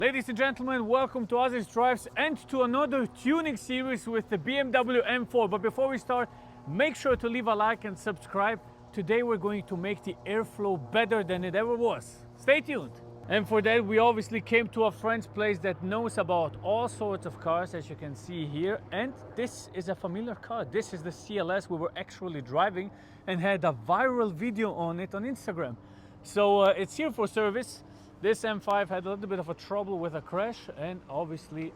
Ladies and gentlemen, welcome to Ozzy's Drives and to another tuning series with the BMW M4. But before we start, make sure to leave a like and subscribe. Today we're going to make the airflow better than it ever was. Stay tuned. And for that we obviously came to a friend's place that knows about all sorts of cars, as you can see here. And this is a familiar car. This is the CLS we were actually driving and had a viral video on it on Instagram. So it's here for service. This M5 had a little bit of a trouble with a crash, and obviously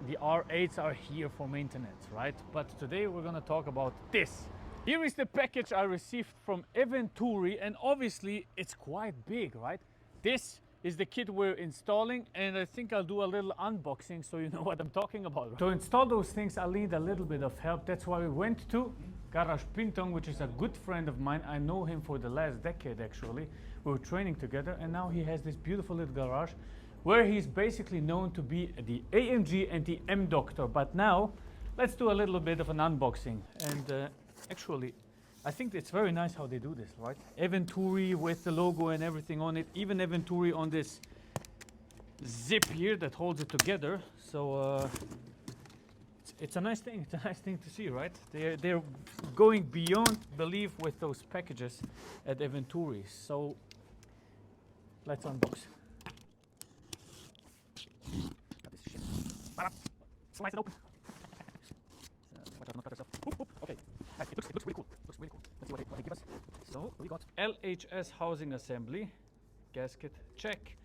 the R8s are here for maintenance, right? But today we're gonna talk about this. Here is the package I received from Eventuri, and obviously it's quite big, right? This is the kit we're installing, and I think I'll do a little unboxing so you know what I'm talking about. To install those things, I'll need a little bit of help. That's why we went to Garage Pintong, which is a good friend of mine. I know him for the last decade actually. We were training together, and now he has this beautiful little garage where he's basically known to be the AMG and the M Doctor. But now let's do a little bit of an unboxing. And actually I think it's very nice how they do this, right? Eventuri with the logo and everything on it, even Eventuri on this zip here that holds it together. So it's a nice thing. It's a nice thing to see, right? They're going beyond belief with those packages at Eventuri. So let's unbox. Got this shit. Slice it open. Watch out, not cut yourself. Okay. It looks really cool. Looks really cool. Let's see what they give us. So we got LHS housing assembly, gasket check.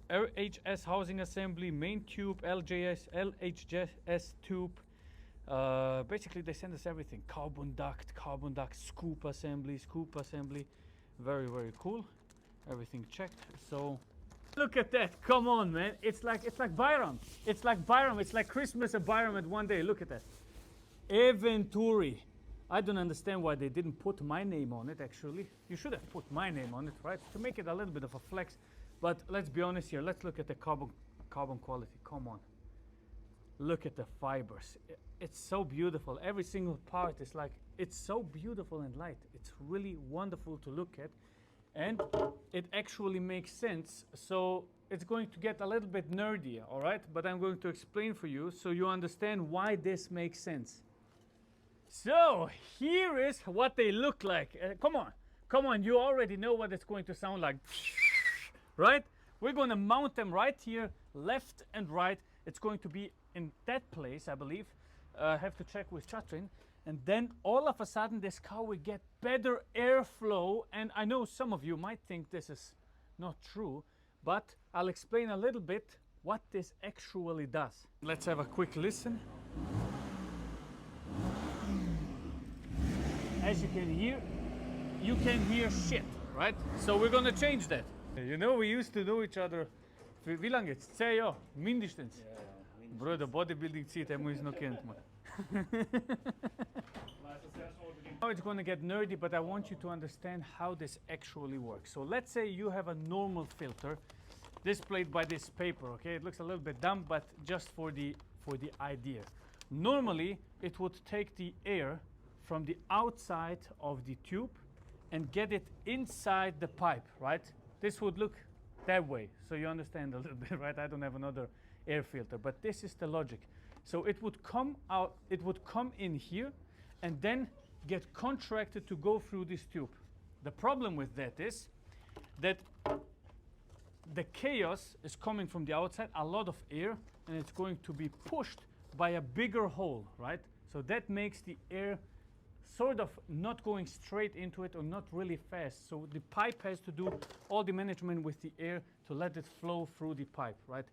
LHS housing assembly, main tube, LHS tube. Basically they send us everything. Carbon duct, scoop assembly. Very, very cool. Everything checked. So look at that. Come on, man. It's like Bayram. It's like Christmas and Bayram at one day. Look at that. Eventuri. I don't understand why they didn't put my name on it, actually. You should have put my name on it, right? To make it a little bit of a flex. But let's be honest here. Let's look at the carbon quality. Come on. Look at the fibers. It's so beautiful. Every single part is like, it's so beautiful and light. It's really wonderful to look at. And it actually makes sense. So it's going to get a little bit nerdy, all right? But I'm going to explain for you so you understand why this makes sense. So here is what they look like. Come on, you already know what it's going to sound like, right? We're going to mount them right here, left and right. It's going to be in that place, I believe. I have to check with Chatrin. And then all of a sudden this car will get better airflow. And I know some of you might think this is not true, but I'll explain a little bit what this actually does. Let's have a quick listen. As you can hear shit, right? So we're gonna change that. You know, we used to know each other. Wie lange jetzt? 10 Jahre, mindestens. Ja, mindestens. Bruder, Bodybuilding-Zeit haben wir uns noch kennt, man. Now it's going to get nerdy, but I want you to understand how this actually works. So let's say you have a normal filter displayed by this paper, okay? It looks a little bit dumb, but just for the idea. Normally, it would take the air from the outside of the tube and get it inside the pipe, right? This would look that way, so you understand a little bit, right? I don't have another air filter, but this is the logic. So it would come out, it would come in here and then get contracted to go through this tube. The problem with that is that the chaos is coming from the outside, a lot of air, and it's going to be pushed by a bigger hole, right? So that makes the air sort of not going straight into it or not really fast. So the pipe has to do all the management with the air to let it flow through the pipe, right?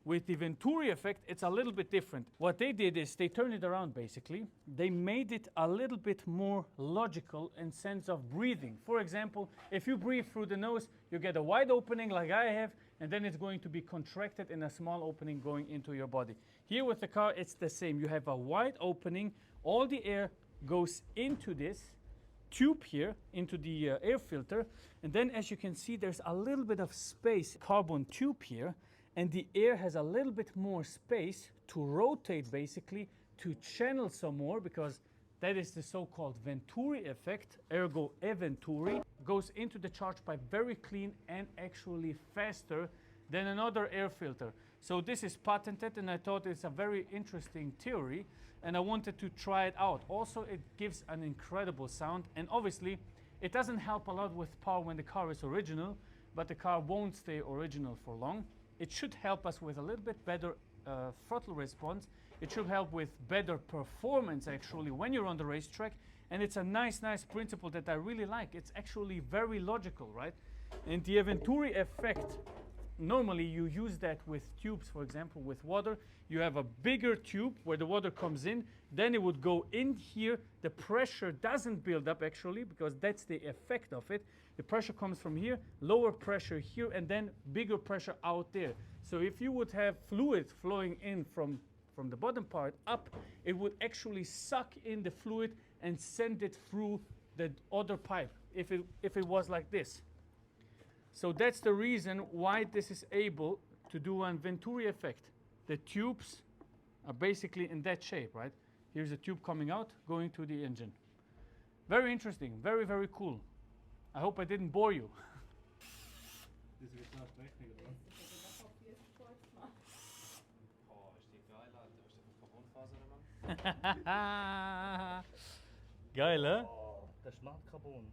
With the Venturi effect, it's a little bit different. What they did is they turned it around, basically. They made it a little bit more logical in sense of breathing. For example, if you breathe through the nose, you get a wide opening like I have, and then it's going to be contracted in a small opening going into your body. Here with the car, it's the same. You have a wide opening. All the air goes into this tube here, into the air filter. And then as you can see, there's a little bit of space, carbon tube here. And the air has a little bit more space to rotate, basically, to channel some more, because that is the so-called Venturi effect, ergo Eventuri, goes into the charge pipe very clean and actually faster than another air filter. So this is patented, and I thought it's a very interesting theory, and I wanted to try it out. Also, it gives an incredible sound, and obviously it doesn't help a lot with power when the car is original, but the car won't stay original for long. It should help us with a little bit better throttle response. It should help with better performance actually when you're on the racetrack, and it's a nice principle that I really like. It's actually very logical, right? And the Eventuri effect, normally you use that with tubes, for example, with water. You have a bigger tube where the water comes in, then it would go in here. The pressure doesn't build up actually, because that's the effect of it. The pressure comes from here, lower pressure here, and then bigger pressure out there. So if you would have fluid flowing in from the bottom part up, it would actually suck in the fluid and send it through the other pipe if it was like this. So that's the reason why this is able to do an Venturi effect. The tubes are basically in that shape, right? Here's a tube coming out, going to the engine. Very interesting, very cool. I hope I didn't bore you. Geil, hè? Das ist Carbon.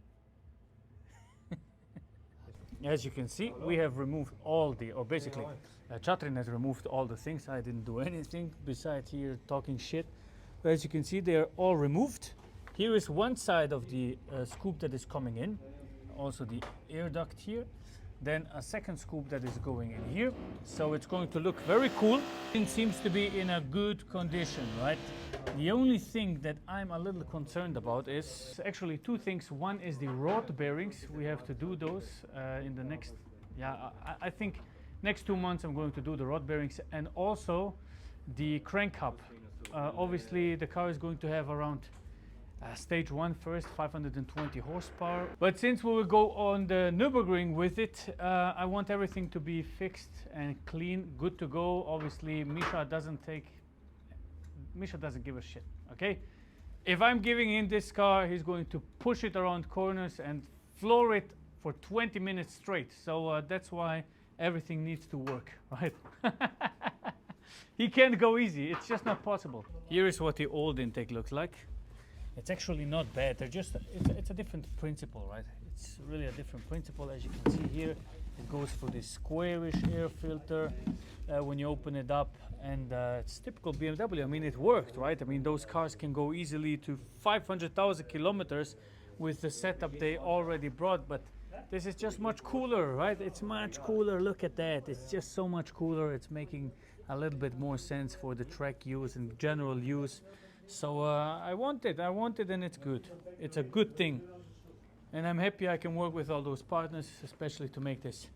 As you can see, we have removed all the, or basically, Chatrin has removed all the things. I didn't do anything besides here talking shit. But as you can see, they are all removed. Here is one side of the scoop that is coming in, also the air duct here. Then a second scoop that is going in here. So it's going to look very cool. It seems to be in a good condition, right? The only thing that I'm a little concerned about is actually two things. One is the rod bearings. We have to do those in the next, I think next 2 months I'm going to do the rod bearings, and also the crank hub. Obviously the car is going to have around stage 1 first, 520 horsepower. But since we will go on the Nürburgring with it, I want everything to be fixed and clean, good to go. Obviously, Misha doesn't give a shit, okay? If I'm giving in this car, he's going to push it around corners and floor it for 20 minutes straight. So that's why everything needs to work, right? He can't go easy, it's just not possible. Here is what the old intake looks like. It's actually not bad. They're just it's a different principle, right? It's really a different principle. As you can see here, it goes for this squarish air filter when you open it up, and it's typical BMW. I mean, it worked, right? I mean, those cars can go easily to 500,000 kilometers with the setup they already brought, but this is just much cooler, right? It's much cooler. Look at that. It's just so much cooler. It's making a little bit more sense for the track use and general use. So I want it, and it's good. It's a good thing. And I'm happy I can work with all those partners, especially to make this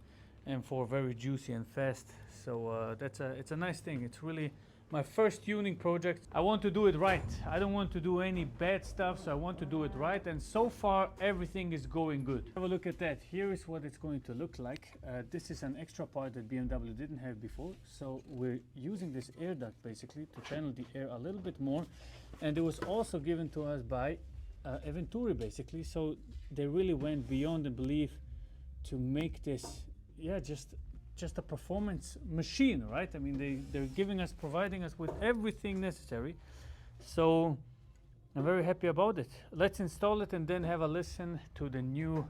M4 very juicy and fast. So it's a nice thing. It's really my first tuning project. I want to do it right. I don't want to do any bad stuff, so I want to do it right. And so far, everything is going good. Have a look at that. Here is what it's going to look like. This is an extra part that BMW didn't have before. So we're using this air duct basically to channel the air a little bit more. And it was also given to us by Eventuri basically. So they really went beyond the belief to make this, just a performance machine, right? I mean, they're providing us with everything necessary. So I'm very happy about it. Let's install it and then have a listen to the new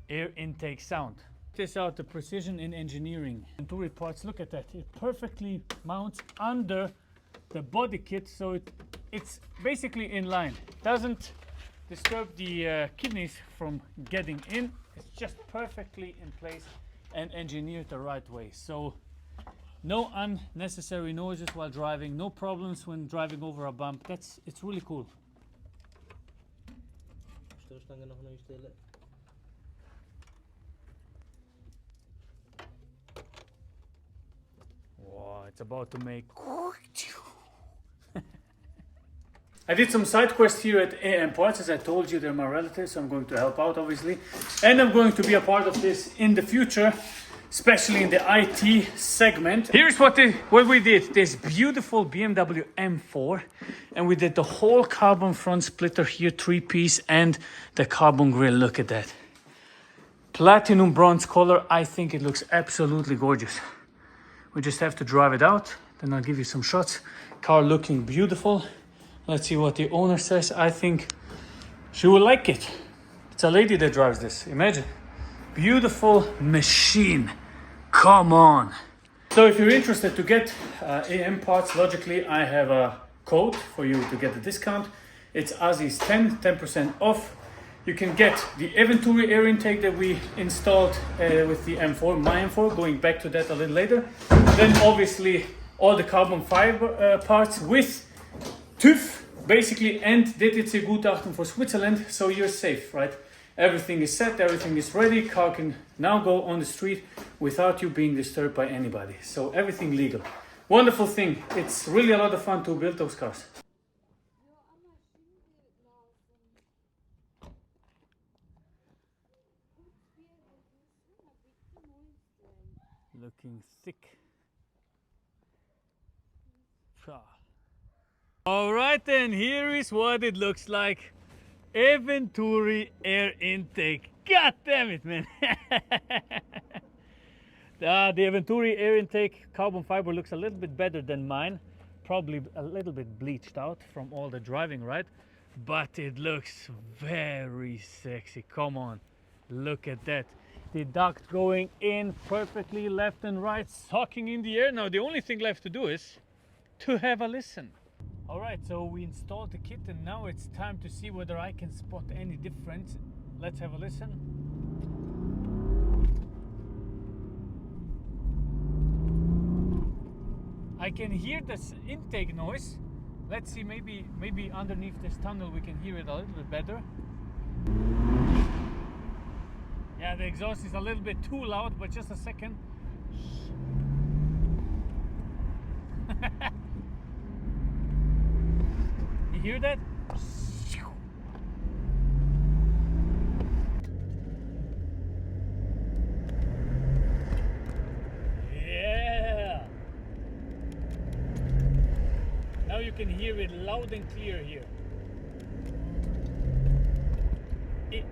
air intake sound. This out, the precision in engineering. Eventuri parts, look at that. It perfectly mounts under the body kit, so it's basically in line. Doesn't disturb the kidneys from getting in. It's just perfectly in place and engineered the right way. So no unnecessary noises while driving, no problems when driving over a bump. It's really cool. Wow, it's about to make. I did some side quests here at AM Parts. As I told you, they're my relatives, so I'm going to help out, obviously. And I'm going to be a part of this in the future, especially in the IT segment. Here's what we did. This beautiful BMW M4, and we did the whole carbon front splitter here, 3-piece, and the carbon grille. Look at that. Platinum bronze color. I think it looks absolutely gorgeous. We just have to drive it out. Then I'll give you some shots. Car looking beautiful. Let's see what the owner says. I think she will like it. It's a lady that drives this. Imagine. Beautiful machine. Come on. So if you're interested to get AM parts, logically, I have a code for you to get a discount. It's Aziz 10% off. You can get the Eventuri air intake that we installed with the M4, my M4, going back to that a little later. Then obviously all the carbon fiber parts with TÜV, basically, and DTC-Gutachten for Switzerland, so you're safe, right? Everything is set, everything is ready. Car can now go on the street without you being disturbed by anybody. So everything legal. Wonderful thing. It's really a lot of fun to build those cars. Looking thick. All right then, here is what it looks like. Eventuri air intake. God damn it, man. The Eventuri air intake carbon fiber looks a little bit better than mine. Probably a little bit bleached out from all the driving, right? But it looks very sexy. Come on, look at that. The duct going in perfectly left and right, sucking in the air. Now the only thing left to do is to have a listen. All right, so we installed the kit and now it's time to see whether I can spot any difference. Let's have a listen. I can hear this intake noise. Let's see, maybe underneath this tunnel we can hear it a little bit better. Yeah, the exhaust is a little bit too loud, but just a second. You hear that? Yeah! Now you can hear it loud and clear here.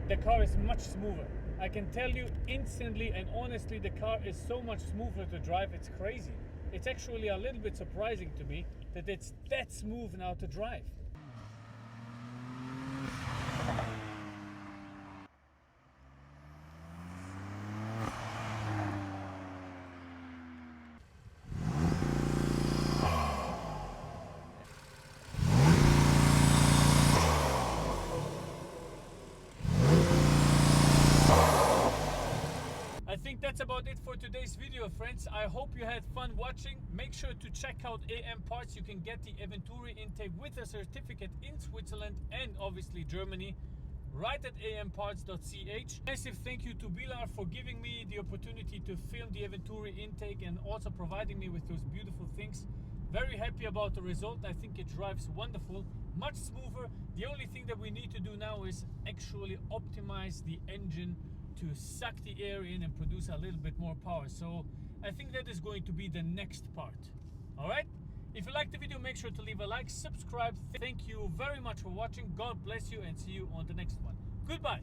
The car is much smoother. I can tell you instantly and honestly, the car is so much smoother to drive, it's crazy. It's actually a little bit surprising to me that it's that smooth now to drive. I think that's about it for today's video, friends. I hope you had fun watching. Make sure to check out AM Parts. You can get the Eventuri intake with a certificate in Switzerland and obviously Germany right at amparts.ch. Massive thank you to Bilar for giving me the opportunity to film the Eventuri intake and also providing me with those beautiful things. Very happy about the result. I think it drives wonderful, much smoother. The only thing that we need to do now is actually optimize the engine to suck the air in and produce a little bit more power. So I think that is going to be the next part. All right, if you liked the video, make sure to leave a like, subscribe. Thank you very much for watching. God bless you and see you on the next one. Goodbye.